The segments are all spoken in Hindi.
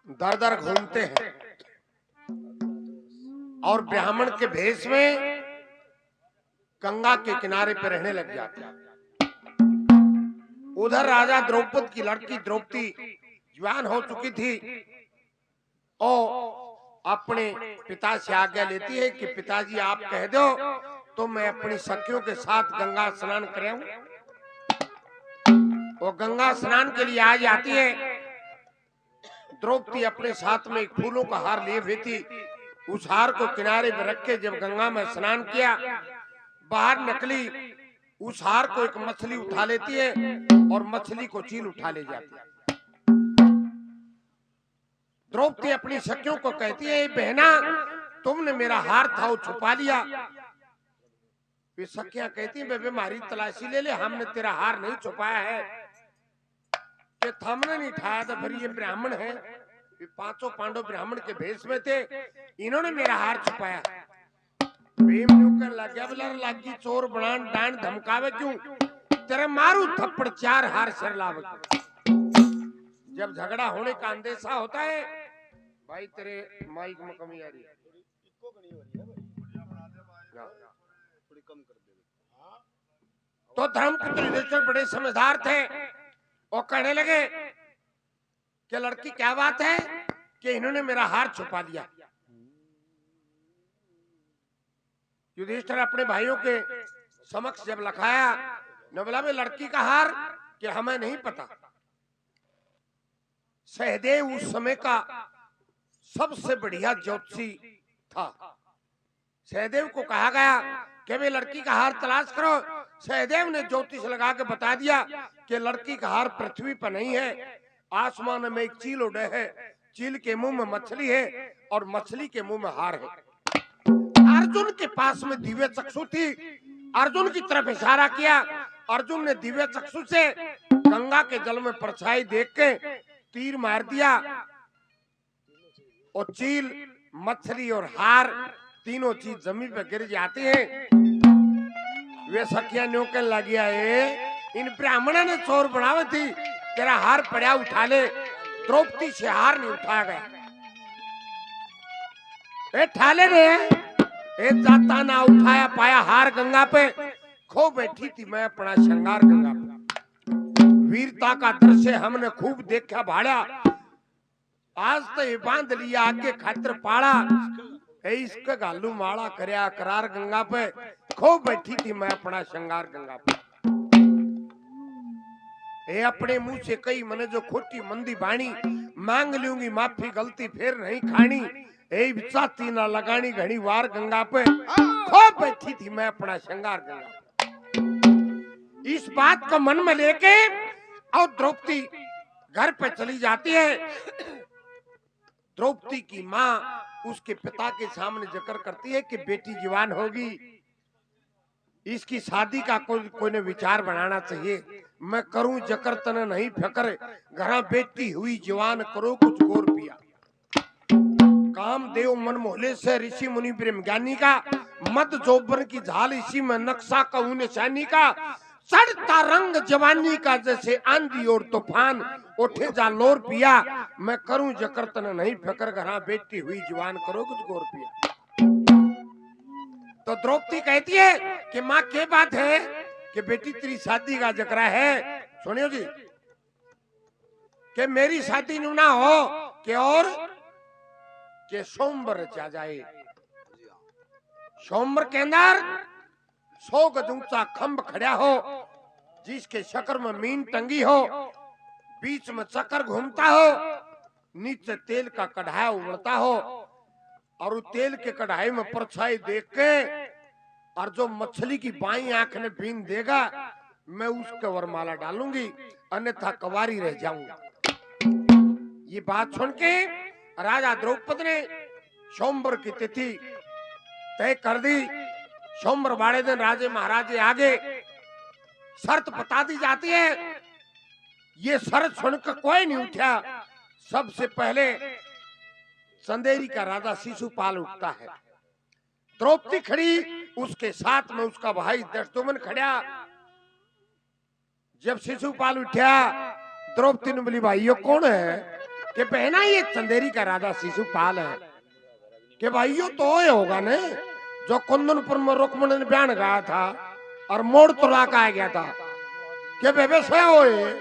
दर दर घूमते हैं और ब्राह्मण के भेष में गंगा के किनारे पर रहने लग जाते हैं। उधर राजा द्रौपद की लड़की द्रौपदी जवान हो चुकी थी और अपने पिता से आज्ञा लेती है कि पिताजी आप कह दो तो मैं अपनी सखियों के साथ गंगा स्नान कराऊं। वो गंगा स्नान के लिए आ जाती है। द्रौपदी अपने साथ में एक फूलों का हार लिए हुई थी। उस हार को किनारे पर रख के जब गंगा में स्नान किया, बाहर निकली, उस हार को एक मछली उठा लेती है और मछली को चील उठा ले जाती है। द्रौपदी अपनी सखियों को कहती है, बहना तुमने मेरा हार था वो छुपा लिया। वे सखियां कहती हैं, बेबे हमारी तलाशी ले ले, हमने तेरा हार नहीं छुपाया है। कि हमने नहीं उठाया था, फिर ये ब्राह्मण है, ये पांचों पांडव ब्राह्मण के भेष में थे, इन्होंने मेरा हार छुपाया। भीम लग गया, बोला लागी चोर बनान डांड धमकावे क्यों, तेरे मारू थप्पड़ चार हार सिर लावे। जब झगड़ा होने का अंदेशा होता है, भाई तेरे माइक में कमी आ रही है, तो धर्मपुत्र युधिष्ठिर बड़े समझदार थे और कहने लगे कि लड़की क्या बात है कि इन्होंने मेरा हार छुपा दिया। युधिष्ठिर अपने भाइयों के समक्ष जब लखाया, न बोला लड़की का हार कि हमें नहीं पता। सहदेव उस समय का सबसे बढ़िया ज्योतिषी था। सहदेव को कहा गया कि वे लड़की का हार तलाश करो। सहदेव ने ज्योतिष लगा के बता दिया कि लड़की का हार पृथ्वी पर नहीं है, आसमान में एक चील उड़े है, चील के मुंह में मछली है और मछली के मुंह में हार है। अर्जुन के पास में दिव्य चक्षु थी, अर्जुन की तरफ इशारा किया। अर्जुन ने दिव्य चक्षु से गंगा के जल में परछाई देख के तीर मार दिया और चील, मछली और हार तीनों चीज जमीन पर गिर जाती हैं। वे सखिया न्योकन लग गया है, इन ब्राह्मणों ने चोर बनावे थी, तेरा हार पड़ा उठा ले। द्रौपदी से हार नहीं उठाया गया। ए ठाले रे, एक जाता ना उठाया पाया हार गंगा पे, खो बैठी थी मैं अपना श्रृंगार गंगा पे। वीरता का दृश्य हमने खूब देखा भाड़ा, आज तो ये बांध लिया आगे खातिर पाड़ा। इसका गालू माड़ा करया करार गंगा पे, खो बैठी थी मैं अपना श्रृंगार गंगा पे। ए अपने मुंह से कई मने जो खोटी मंदी बाणी, मांग लूंगी माफी गलती फिर नहीं खानी। छाती ना लगानी घड़ी वार गंगा पे, खो बैठी थी मैं अपना श्रृंगार गंगा। इस बात को मन में लेके और द्रौपदी घर पे चली जाती है। द्रौपदी की माँ उसके पिता के सामने जिक्र करती है कि बेटी जवान होगी, इसकी शादी का कोई ने विचार बनाना चाहिए। मैं करूं जकर तने नहीं फिकर, घरा बेटी हुई जवान करो कुछ गोर पिया। कामदेव मन मोहले से ऋषि मुनि ब्रह्म ज्ञानी का, मत जोबर की झाल इसी में नक्शा कहूं निशानी का। चढ़ता रंग जवानी का जैसे आंधी और तूफान, उठे जा लोर पिया। मैं करूं जकर तने नहीं फिकर, घरा बेटी हुई जवान करो कुछ गोर पिया। तो द्रौपदी कहती है कि माँ क्या बात है कि बेटी तेरी शादी का जकरा है। सुनियो जी, कि मेरी शादी नु ना हो कि और के सोमवार रचा जाए। सोमवार के अंदर 100 गज ऊंचा खंभ खड़ा हो, जिसके शक्कर में मीन टंगी हो, बीच में चक्कर घूमता हो, नीचे तेल का कढ़ाई उबलता हो और तेल के कढ़ाई में परछाई देख के और जो मछली की बाई आंख ने बीन देगा, मैं उसके वरमाला डालूंगी, अन्यथा कवारी रह जाऊंगा। ये बात सुन के राजा द्रौपद ने सोमवार की तिथि तय कर दी। सोमवार वाले दिन राजे महाराजे आगे शर्त बता दी जाती है। ये शर्त सुनकर कोई नहीं उठा। सबसे पहले चंदेरी का राजा शिशुपाल उठता है, द्रौपदी खड़ी, उसके साथ में उसका भाई दृष्टुम्न खड़ा। जब शिशुपाल उठा, द्रौपदी ने बोली भाई ये कौन है? कि बहना ये चंदेरी का राजा शिशुपाल है कि भाई यो तो ये होगा ने जो कुंदनपुर में रुक्मणी ने बयान गाया था और मोड़ तुरा का आ गया था कि बेबे से होए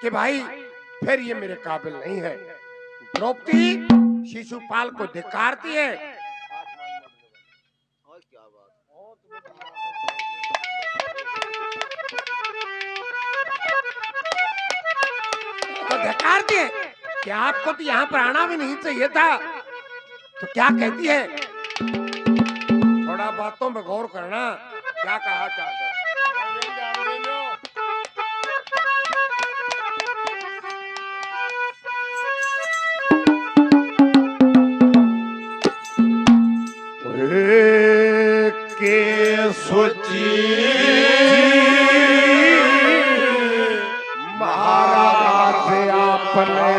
कि भाई फिर ये मेरे काबिल नहीं है। द्रौपदी शिशुपाल को धिक्कारती है। तो धिक्कारती है कि आपको तो यहाँ पर आना भी नहीं चाहिए था। तो क्या कहती है, थोड़ा बातों में गौर करना, क्या कहा चाहता है। के सोची महाराज आपने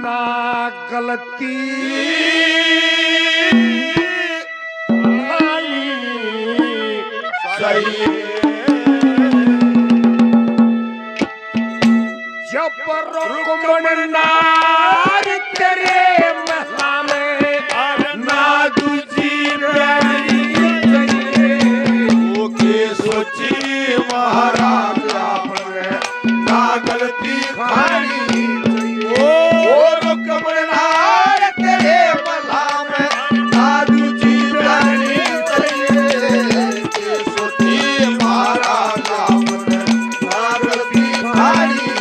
ना गलती सही जब रुक्मणी नार तेरे महला में ना दूजी प्यारी के सोची महाराज आपने ना गलती खानी ओ रुक्मणी नार तेरे महला में ना दूजी प्यारी के सोची महाराज आपने ना गलती खानी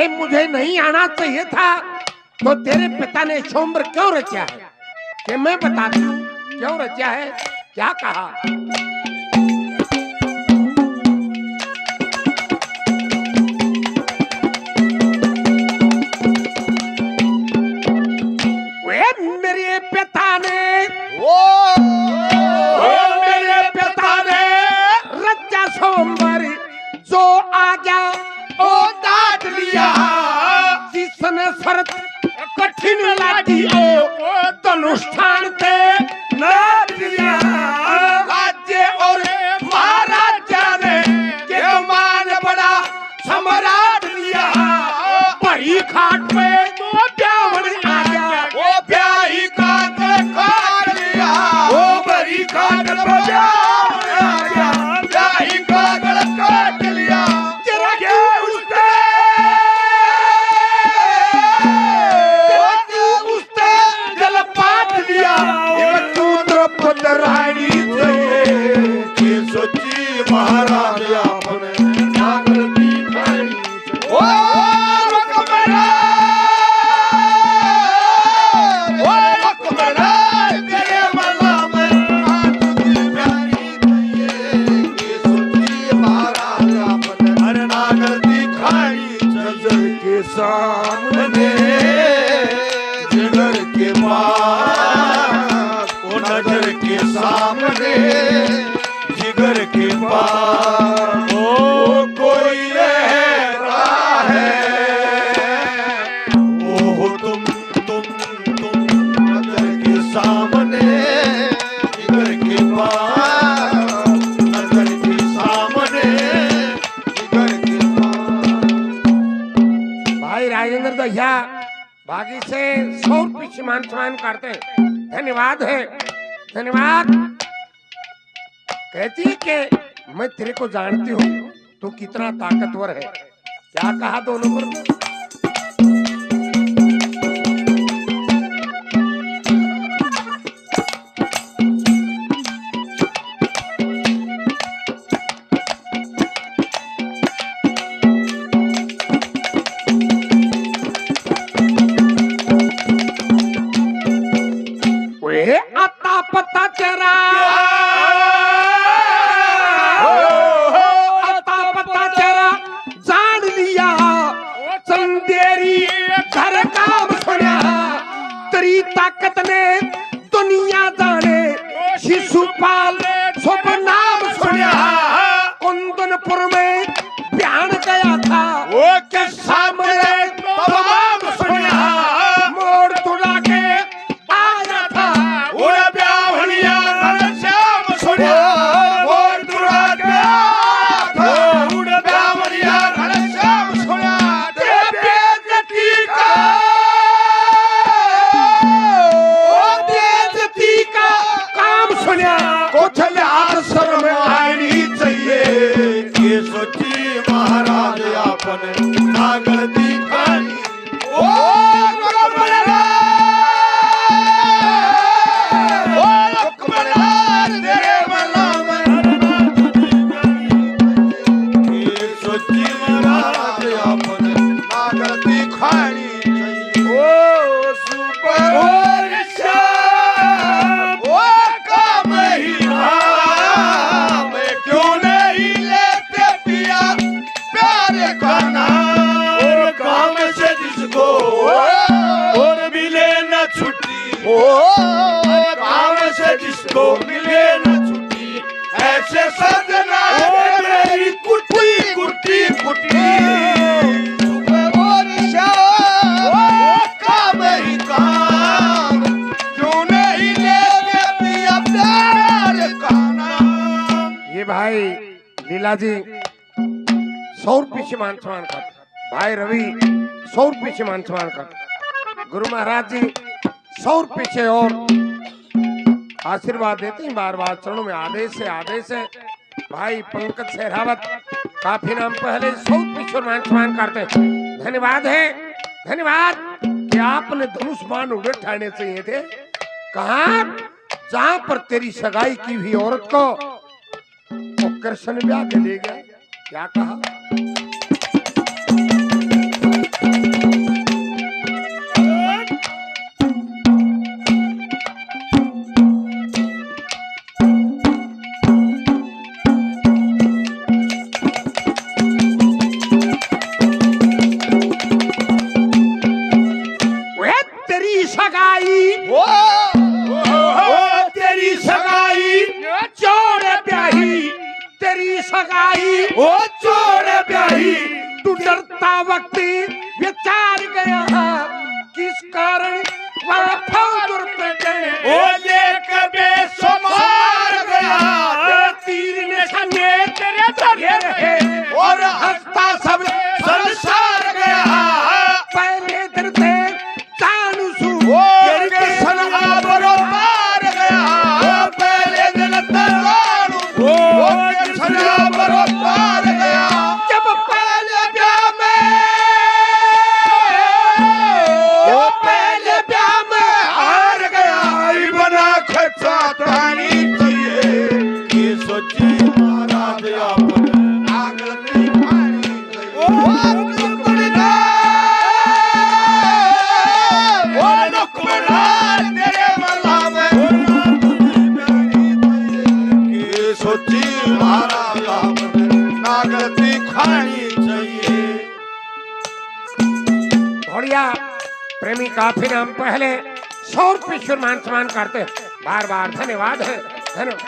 मुझे नहीं आना चाहिए था तो तेरे पिता ने स्वयंवर क्यों रचा है कि मैं बताती हूँ क्यों रचा है। क्या कहा, वे मेरे पिता ने मेरे पिता ने रचा स्वयंवर जो आजा ओ डांट लिया जिसने शर्त कठिन लादी ओ धनुष्ठान पे नाट लिया। राज्य और महाराजा ने के मान बड़ा सम्राट लिया बड़ी खाट पे तो ब्यावन आ गया ओ ब्याही काट काट लिया ओ बड़ी काट ब्यावन आ गया ब्याही काट लिया जरा क्यों रानी के सोची महाराज आपने ना गलती खानी ओ रुक्मणी तेरे महला में प्यारी के सोची महाराज आपने ना गलती खानी नजर के सामने जिगर के पास नजर के सामने जिगर के पास ओ कोई रह रहा है ओ तुम नजर के सामने जिगर के पास नजर के सामने जिगर के पास। भाई राजेंद्र दहिया बागी से 100 रुपये सम्मान करते हैं। धन्यवाद है, धन्यवाद। कहती है कि मैं तेरे को जानती हूँ तू कितना ताकतवर है। क्या कहा 2 नंबर में, आता पता तेरा आता पता तेरा जान लिया चंदेरी घर काम सुना तेरी ताकत ने दुनिया जाने शिशुपाल शुभ नाम सुना कुंदनपुर में बयान गया के सामने तमाम सुनिया मोड़ तुड़ा के आया था उड़ ब्यावनिया घनश्याम सुनिया मोड़ तुड़ा के आया था उड़ ब्यावनिया घनश्याम सुनिया तेरे बेइज्जती का काम सुनिया कुछ लिहाज शर्म आनी चाहिए। ये सोची महाराज आपने ना गलती करी ओ लक्ष्मण तेरे मना ये सोची महाराज आपने ना गलती खानी चाहिए। ओ सुपर ओ काम ही नाम क्यों नहीं लेते पिया प्यारे का नाम और काम से जिसको और मिले न छुट्टी काम से जिसको मिले न छुट्टी ऐसे सजना मेरी कुटी कुटी कुटी काम ही काम क्यों नहीं लेते पिया प्यारे का नाम। ये भाई लीला जी 100 रुपये से मान सम्मान कर, भाई रवि 100 रुपये से मान सम्मान कर, गुरु महाराज जी 100 रुपये से और आशीर्वाद देते हैं बार बार चरणों में आदेश है। भाई पंकज सहरावत काफी नाम पहले 100 रुपये से मान सम्मान करते हैं। धन्यवाद है, धन्यवाद कि आपने धनुष बाण उड़े ठाने चाहिए थे। कहा जहां पर तेरी सगाई की हुई औरत को वो कृष्ण ब्याह के ले गया, क्या कहा? वे तेरी सगाई तेरी सगाई जोड़ ब्याही, तेरी सगाई ओ चोर ब्याही तू डरता वक्त विचार गया किस कारण वह फौज पे गए ओ लेक बेसुमार गया तेरे तीर निशाने तेरे धरे रहे और हंसता सब संसार गया पहले दिन थे जानू सू तेरी कृष्ण बरोबर गया पहले दिन तरानू ओ कृष्ण बरोबर गया जब पहले ब्याह में ओ पहले ब्याह में हार गया बना खर्चा तानी चाहिए ये सोची महाराज आपने आगल नहीं खानी ओ लक्ष्मणा तेरे मल्ला में ये सोची महाराज आपने ना गलती खानी चाहिए। बढ़िया प्रेमी काफी नाम पहले 100 रुपये से मान सम्मान करते हैं। बार बार धन्यवाद है, धन्यवाद।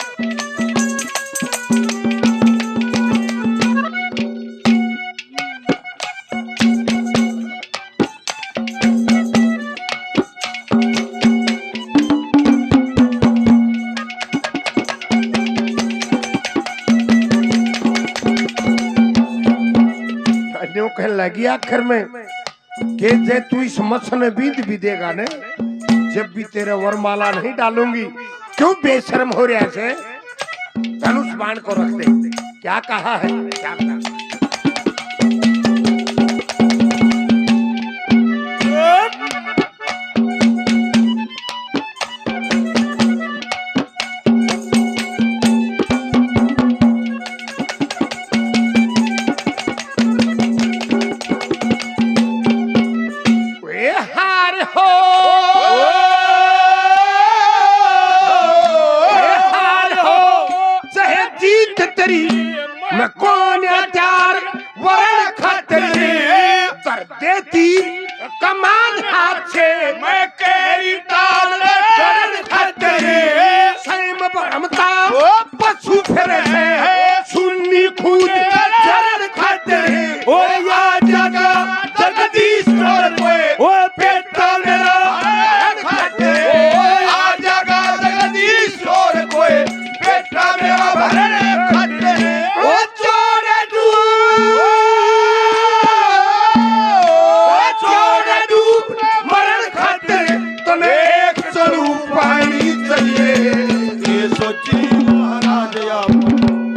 न्यू कहने लगी आखिर में कि जे तू इस मत्स्य बीत भी देगा ने जब भी तेरे वरमाला नहीं डालूंगी, क्यों बेशर्म हो रहा है? धनुष बाण को रख दे। क्या कहा है, क्या कहा? मैं कौन त्यार वरण खातिर कर देती कमान हाथ से मैं केरी डाल चरण खातिर सैम भरमता पशु फिर है सुन्नी खूद चरण खातिर ओ या जगह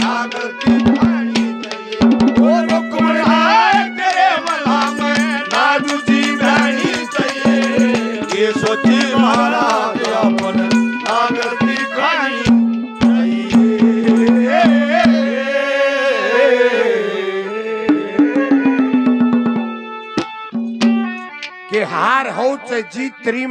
नागर की खानी चाहिए ओ रुक्मणी हाय तेरे मला में नादू जी बहनी चाहिए ये सोची महाराज अपन नागर की खानी के हार हो चाहे जीत तेरी